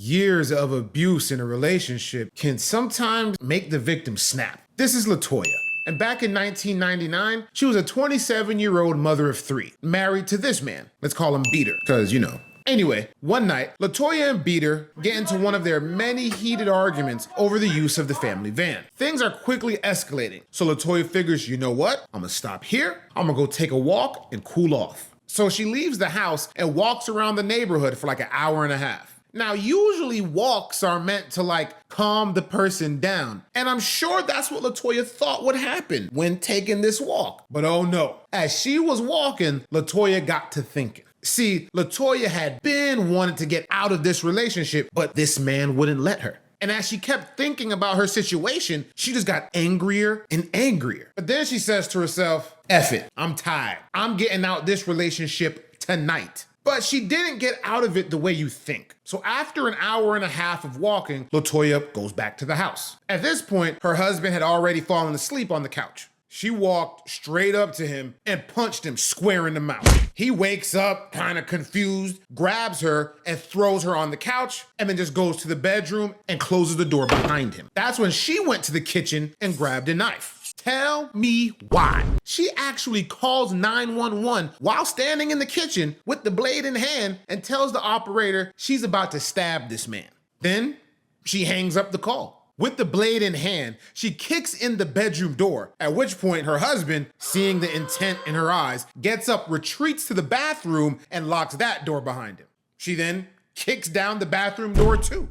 years of abuse in a relationship can sometimes make the victim snap. This is LaToya. And back in 1999, she was a 27-year-old mother of 3, married to this man. Let's call him Beater, because you know. Anyway, one night, LaToya and Beater get into one of their many heated arguments over the use of the family van. Things are quickly escalating, so LaToya figures, you know what? I'm gonna stop here, I'm gonna go take a walk and cool off. So she leaves the house and walks around the neighborhood for like an hour and a half. Now, usually walks are meant to like calm the person down. And I'm sure that's what LaToya thought would happen when taking this walk. But oh no, as she was walking, LaToya got to thinking. See, LaToya had been wanting to get out of this relationship, but this man wouldn't let her. And as she kept thinking about her situation, she just got angrier and angrier. But then she says to herself, F it, I'm tired. I'm getting out this relationship tonight. But she didn't get out of it the way you think. So after an hour and a half of walking, LaToya goes back to the house. At this point, her husband had already fallen asleep on the couch. She walked straight up to him and punched him square in the mouth. He wakes up, kind of confused, grabs her and throws her on the couch, and then just goes to the bedroom and closes the door behind him. That's when she went to the kitchen and grabbed a knife. Tell me why. She actually calls 911 while standing in the kitchen with the blade in hand and tells the operator she's about to stab this man. Then she hangs up the call. With the blade in hand, she kicks in the bedroom door, at which point her husband, seeing the intent in her eyes, gets up, retreats to the bathroom, and locks that door behind him. She then kicks down the bathroom door too.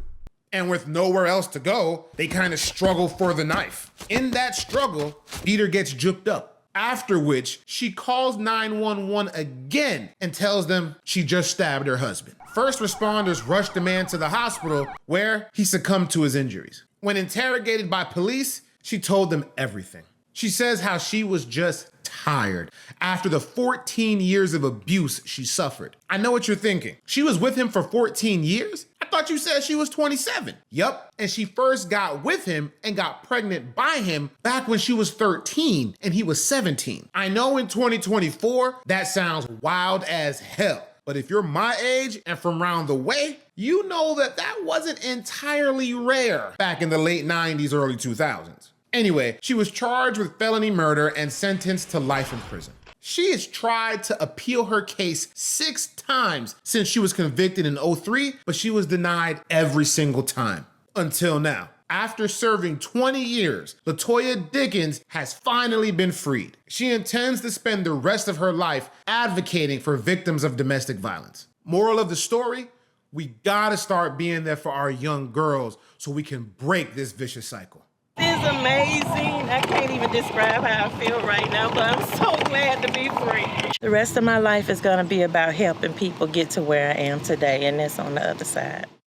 And with nowhere else to go, they kind of struggle for the knife. In that struggle, Beater gets juked up, after which she calls 911 again and tells them she just stabbed her husband. First responders rush the man to the hospital where he succumbed to his injuries. When interrogated by police, she told them everything. She says how she was just tired after the 14 years of abuse she suffered. I know what you're thinking. She was with him for 14 years? I thought you said she was 27. Yup, and she first got with him and got pregnant by him back when she was 13 and he was 17. I know in 2024, that sounds wild as hell. But if you're my age and from around the way, you know that that wasn't entirely rare back in the late 90s, early 2000s. Anyway, she was charged with felony murder and sentenced to life in prison. She has tried to appeal her case 6 times since she was convicted in 2003, but she was denied every single time. Until now. After serving 20 years, LaToya Dickens has finally been freed. She intends to spend the rest of her life advocating for victims of domestic violence. Moral of the story, we gotta start being there for our young girls so we can break this vicious cycle. It's amazing. I can't even describe how I feel right now, but I'm so glad to be free. The rest of my life is gonna be about helping people get to where I am today, and that's on the other side.